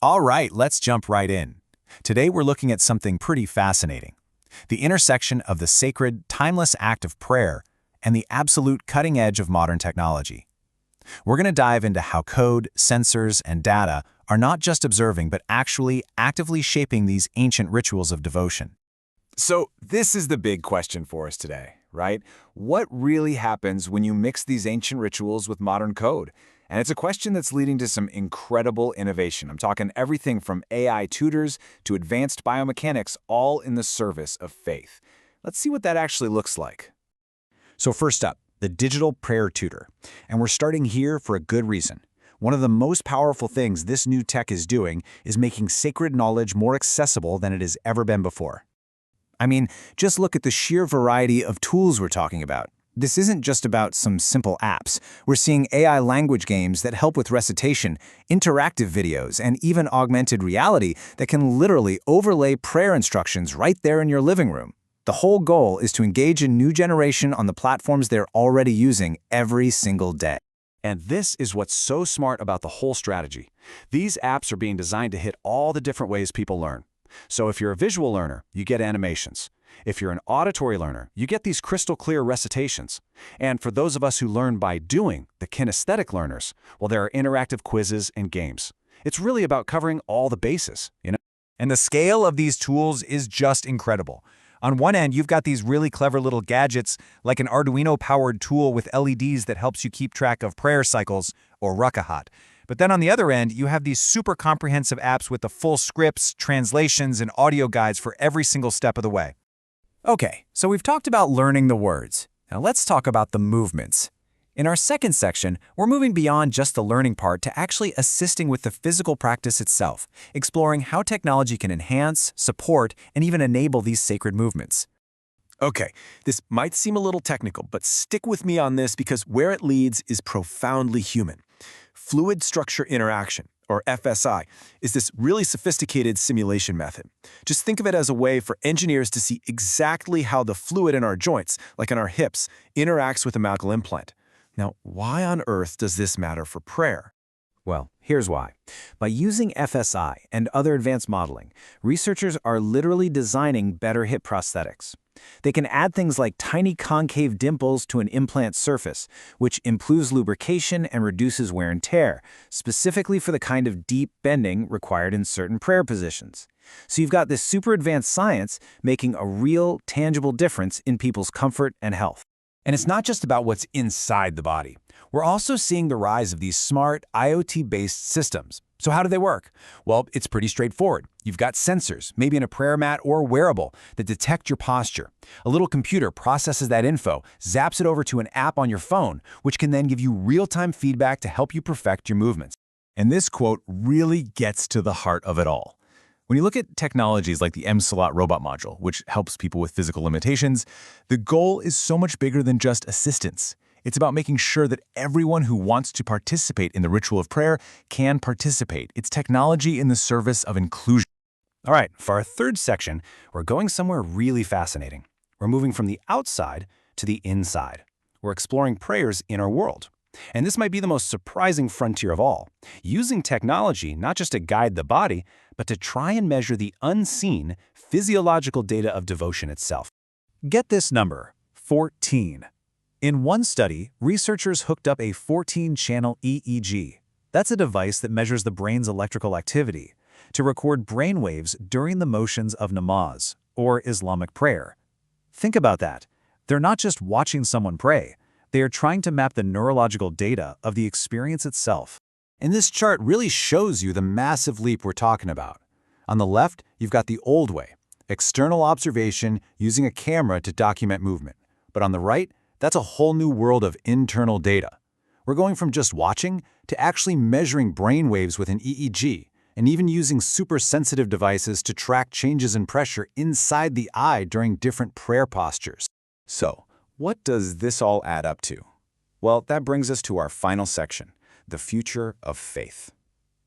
All right, let's jump right in. Today we're looking at something pretty fascinating. The intersection of the sacred, timeless act of prayer and the absolute cutting edge of modern technology. We're going to dive into how code, sensors, and data are not just observing but actually actively shaping these ancient rituals of devotion. So this is the big question for us today, right? What really happens when you mix these ancient rituals with modern code? And it's a question that's leading to some incredible innovation. I'm talking everything from AI tutors to advanced biomechanics, all in the service of faith. Let's see what that actually looks like. So first up, the digital prayer tutor. And we're starting here for a good reason. One of the most powerful things this new tech is doing is making sacred knowledge more accessible than it has ever been before. I mean, just look at the sheer variety of tools we're talking about. This isn't just about some simple apps. We're seeing AI language games that help with recitation, interactive videos, and even augmented reality that can literally overlay prayer instructions right there in your living room. The whole goal is to engage a new generation on the platforms they're already using every single day. And this is what's so smart about the whole strategy. These apps are being designed to hit all the different ways people learn. So if you're a visual learner, you get animations. If you're an auditory learner, you get these crystal clear recitations. And for those of us who learn by doing, the kinesthetic learners, well, there are interactive quizzes and games. It's really about covering all the bases, you know? And the scale of these tools is just incredible. On one end, you've got these really clever little gadgets like an Arduino-powered tool with LEDs that helps you keep track of prayer cycles, or Rukahat. But then on the other end, you have these super comprehensive apps with the full scripts, translations, and audio guides for every single step of the way. Okay, so we've talked about learning the words. Now let's talk about the movements. In our second section, we're moving beyond just the learning part to actually assisting with the physical practice itself, exploring how technology can enhance, support, and even enable these sacred movements. Okay, this might seem a little technical, but stick with me on this because where it leads is profoundly human. Fluid structure interaction, or FSI, is this really sophisticated simulation method. Just think of it as a way for engineers to see exactly how the fluid in our joints, like in our hips, interacts with a medical implant. Now, why on earth does this matter for prayer? Well, here's why. By using FSI and other advanced modeling, researchers are literally designing better hip prosthetics. They can add things like tiny concave dimples to an implant surface, which improves lubrication and reduces wear and tear, specifically for the kind of deep bending required in certain prayer positions. So you've got this super advanced science making a real, tangible difference in people's comfort and health. And it's not just about what's inside the body. We're also seeing the rise of these smart, IoT-based systems. So how do they work? Well, it's pretty straightforward. You've got sensors, maybe in a prayer mat or wearable, that detect your posture. A little computer processes that info, zaps it over to an app on your phone, which can then give you real-time feedback to help you perfect your movements. And this quote really gets to the heart of it all. When you look at technologies like the M-Slot robot module, which helps people with physical limitations, the goal is so much bigger than just assistance. It's about making sure that everyone who wants to participate in the ritual of prayer can participate. It's technology in the service of inclusion. All right, for our third section, we're going somewhere really fascinating. We're moving from the outside to the inside. We're exploring prayers in our world. And this might be the most surprising frontier of all, using technology not just to guide the body, but to try and measure the unseen physiological data of devotion itself. Get this number, 14. In one study, researchers hooked up a 14-channel EEG. That's a device that measures the brain's electrical activity to record brain waves during the motions of namaz, or Islamic prayer. Think about that. They're not just watching someone pray. They are trying to map the neurological data of the experience itself. And this chart really shows you the massive leap we're talking about. On the left, you've got the old way, external observation using a camera to document movement. But on the right, that's a whole new world of internal data. We're going from just watching to actually measuring brain waves with an EEG, and even using super sensitive devices to track changes in pressure inside the eye during different prayer postures. So, what does this all add up to? Well, that brings us to our final section, the future of faith.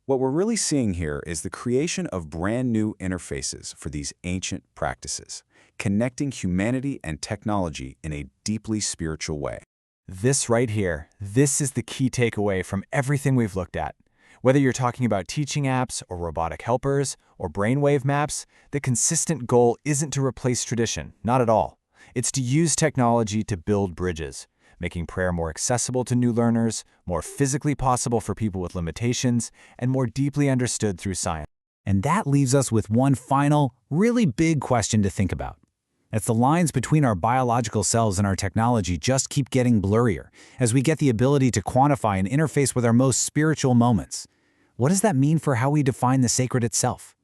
What we're really seeing here is the creation of brand new interfaces for these ancient practices, connecting humanity and technology in a deeply spiritual way. This right here, this is the key takeaway from everything we've looked at. Whether you're talking about teaching apps or robotic helpers or brainwave maps, the consistent goal isn't to replace tradition, not at all. It's to use technology to build bridges, making prayer more accessible to new learners, more physically possible for people with limitations, and more deeply understood through science. And that leaves us with one final, really big question to think about. As the lines between our biological selves and our technology just keep getting blurrier, as we get the ability to quantify and interface with our most spiritual moments, what does that mean for how we define the sacred itself?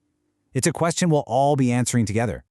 It's a question we'll all be answering together.